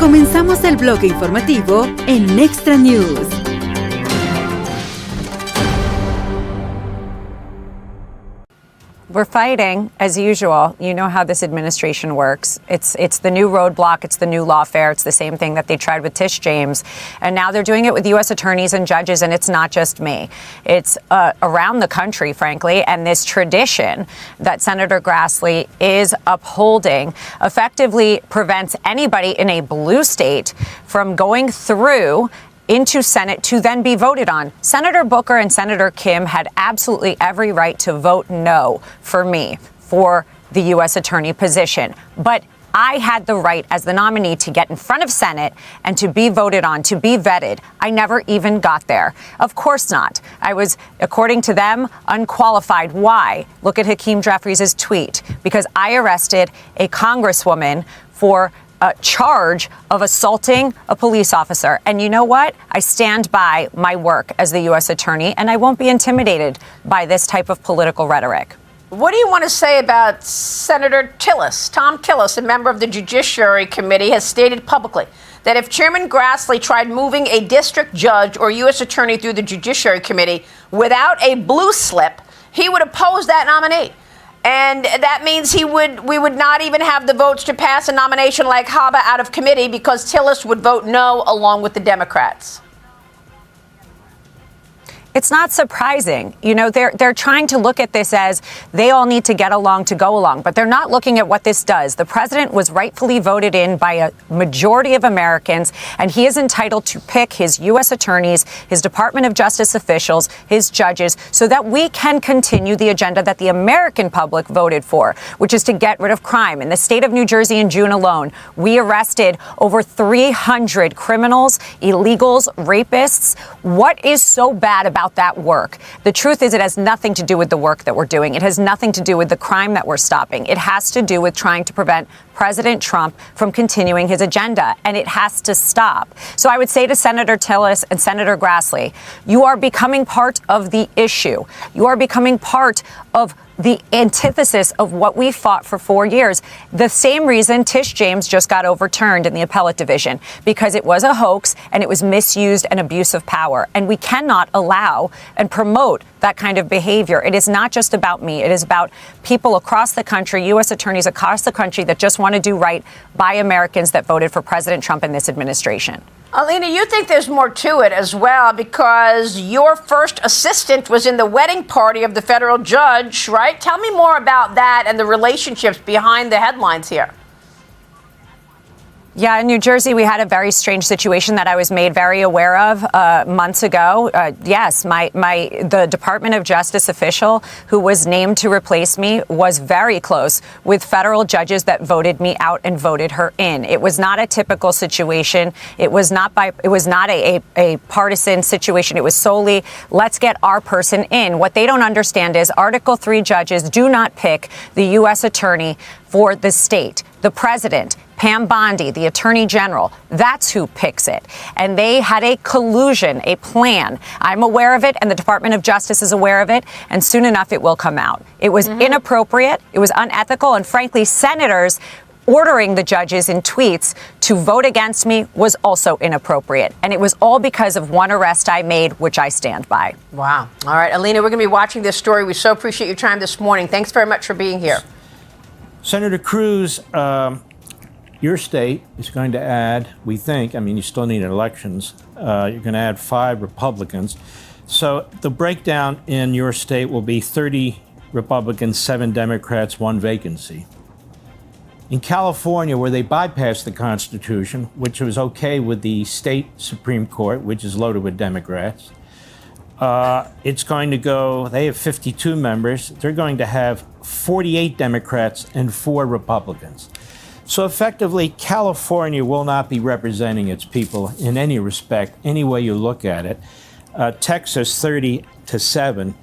Comenzamos el bloque informativo en Extra News. We're fighting, as usual. You know how this administration works. It's the new roadblock. It's the new lawfare. It's the same thing that they tried with Tish James. And now they're doing it with U.S. attorneys and judges, and it's not just me. It's around the country, frankly, and this tradition that Senator Grassley is upholding effectively prevents anybody in a blue state from going through into Senate to then be voted on. Senator Booker and Senator Kim had absolutely every right to vote no for me for the U.S. attorney position. But I had the right as the nominee to get in front of Senate and to be voted on, to be vetted. I never even got there. Of course not. I was, according to them, unqualified. Why? Look at Hakeem Jeffries' tweet. Because I arrested a congresswoman for a charge of assaulting a police officer. And you know what? I stand by my work as the U.S. attorney, and I won't be intimidated by this type of political rhetoric. What do you want to say about Senator Tillis? Tom Tillis, a member of the Judiciary Committee, has stated publicly that if Chairman Grassley tried moving a district judge or U.S. attorney through the Judiciary Committee without a blue slip, he would oppose that nominee. And that means we would not even have the votes to pass a nomination like Haba out of committee because Tillis would vote no along with the Democrats. It's not surprising. You know, they're trying to look at this as they all need to get along to go along, but they're not looking at what this does. The president was rightfully voted in by a majority of Americans, and he is entitled to pick his U.S. attorneys, his Department of Justice officials, his judges, so that we can continue the agenda that the American public voted for, which is to get rid of crime. In the state of New Jersey in June alone, we arrested over 300 criminals, illegals, rapists. What is so bad about that work? The truth is it has nothing to do with the work that we're doing. It has nothing to do with the crime that we're stopping. It has to do with trying to prevent President Trump from continuing his agenda, and it has to stop. So I would say to Senator Tillis and Senator Grassley, you are becoming part of the issue. You are becoming part of the antithesis of what we fought for 4 years. The same reason Tish James just got overturned in the appellate division, because it was a hoax and it was misused and abuse of power. And we cannot allow and promote that kind of behavior. It is not just about me. It is about people across the country, U.S. attorneys across the country that just want to do right by Americans that voted for President Trump in this administration. Alina, you think there's more to it as well because your first assistant was in the wedding party of the federal judge, right? Tell me more about that and the relationships behind the headlines here. Yeah, in New Jersey, we had a very strange situation that I was made very aware of months ago. Yes, the Department of Justice official who was named to replace me was very close with federal judges that voted me out and voted her in. It was not a typical situation. It was not a partisan situation. It was solely, let's get our person in. What they don't understand is Article 3 judges do not pick the U.S. attorney for the state. The president, Pam Bondi, the attorney general, that's who picks it. And they had a collusion, a plan. I'm aware of it, and the Department of Justice is aware of it, and soon enough it will come out. It was inappropriate, it was unethical, and frankly, senators ordering the judges in tweets to vote against me was also inappropriate. And it was all because of one arrest I made, which I stand by. Wow. All right, Alina, we're going to be watching this story. We so appreciate your time this morning. Thanks very much for being here. Senator Cruz, your state is going to add, we think, I mean, you still need elections, you're going to add 5 Republicans. So the breakdown in your state will be 30 Republicans, 7 Democrats, 1 vacancy. In California, where they bypassed the Constitution, which was okay with the state Supreme Court, which is loaded with Democrats, it's going to go, they have 52 members. They're going to have 48 Democrats and 4 Republicans. So effectively, California will not be representing its people in any respect, any way you look at it. Texas, 30-7,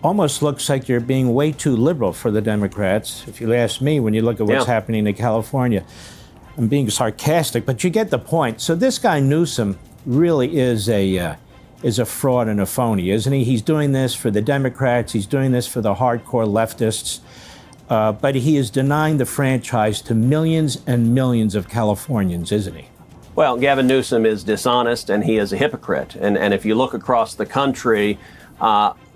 almost looks like you're being way too liberal for the Democrats, if you ask me, when you look at what's happening in California. I'm being sarcastic, but you get the point. So this guy Newsom really is a fraud and a phony, isn't he? He's doing this for the Democrats. He's doing this for the hardcore leftists. But he is denying the franchise to millions and millions of Californians, isn't he? Well, Gavin Newsom is dishonest and he is a hypocrite. And if you look across the country,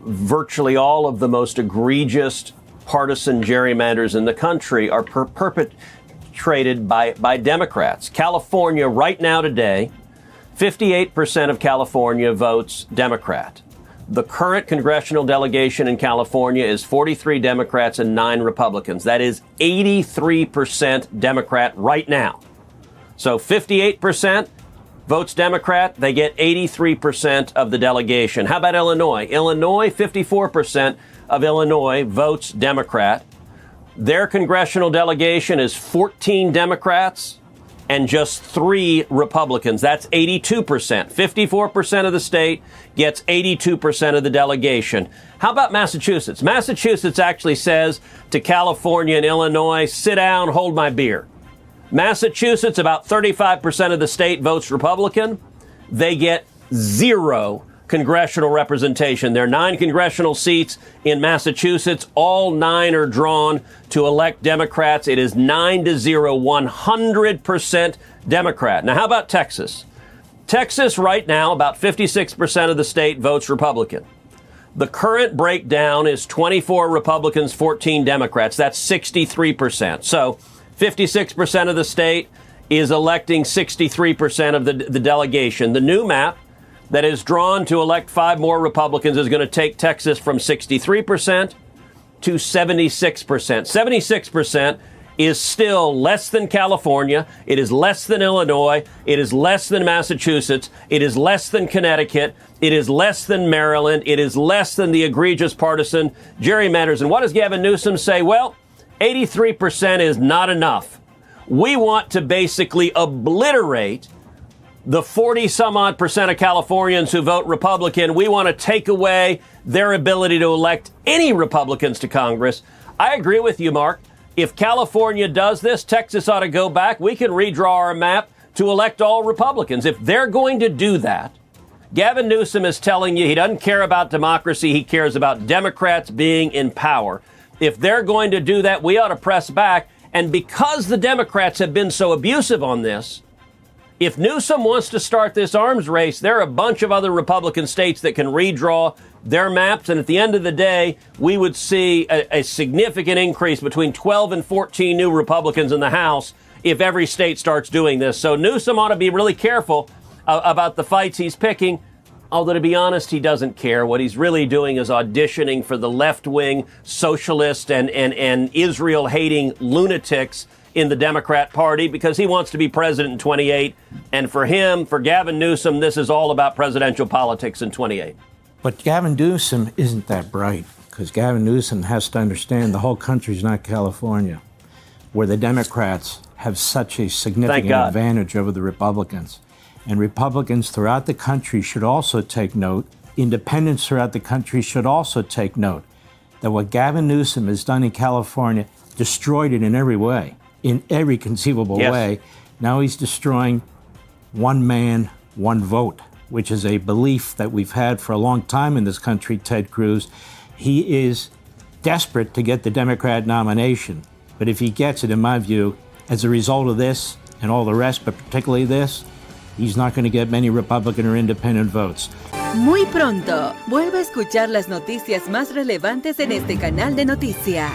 virtually all of the most egregious partisan gerrymanders in the country are perpetrated by Democrats. California right now today, 58% of California votes Democrat. The current congressional delegation in California is 43 Democrats and 9 Republicans. That is 83% Democrat right now. So 58% votes Democrat. They get 83% of the delegation. How about Illinois? Illinois, 54% of Illinois votes Democrat. Their congressional delegation is 14 Democrats and just 3 Republicans. That's 82%. 54% of the state gets 82% of the delegation. How about Massachusetts? Massachusetts actually says to California and Illinois, sit down, hold my beer. Massachusetts, about 35% of the state votes Republican. They get 0 congressional representation. There are 9 congressional seats in Massachusetts. All 9 are drawn to elect Democrats. It is 9-0, 100% Democrat. Now, how about Texas? Texas right now, about 56% of the state votes Republican. The current breakdown is 24 Republicans, 14 Democrats. That's 63%. So 56% of the state is electing 63% of the delegation. The new map that is drawn to elect 5 more Republicans is going to take Texas from 63% to 76%. 76% is still less than California. It is less than Illinois. It is less than Massachusetts. It is less than Connecticut. It is less than Maryland. It is less than the egregious partisan gerrymanders. And what does Gavin Newsom say? Well, 83% is not enough. We want to basically obliterate the 40-some-odd% of Californians who vote Republican. We want to take away their ability to elect any Republicans to Congress. I agree with you, Mark. If California does this, Texas ought to go back. We can redraw our map to elect all Republicans. If they're going to do that, Gavin Newsom is telling you he doesn't care about democracy. He cares about Democrats being in power. If they're going to do that, we ought to press back. And because the Democrats have been so abusive on this, if Newsom wants to start this arms race, there are a bunch of other Republican states that can redraw their maps. And at the end of the day, we would see a significant increase between 12 and 14 new Republicans in the House if every state starts doing this. So Newsom ought to be really careful about the fights he's picking. Although, to be honest, he doesn't care. What he's really doing is auditioning for the left-wing socialist and Israel-hating lunatics in the Democrat Party because he wants to be president in 28. And for him, for Gavin Newsom, this is all about presidential politics in 28. But Gavin Newsom isn't that bright because Gavin Newsom has to understand the whole country's not California, where the Democrats have such a significant advantage over the Republicans. And Republicans throughout the country should also take note, independents throughout the country should also take note that what Gavin Newsom has done in California destroyed it in every way, in every conceivable way. Now he's destroying one man, one vote, which is a belief that we've had for a long time in this country, Ted Cruz. He is desperate to get the Democrat nomination. But if he gets it, in my view, as a result of this and all the rest, but particularly this, he's not going to get many Republican or independent votes. Muy pronto, vuelve a escuchar las noticias más relevantes en este canal de noticias.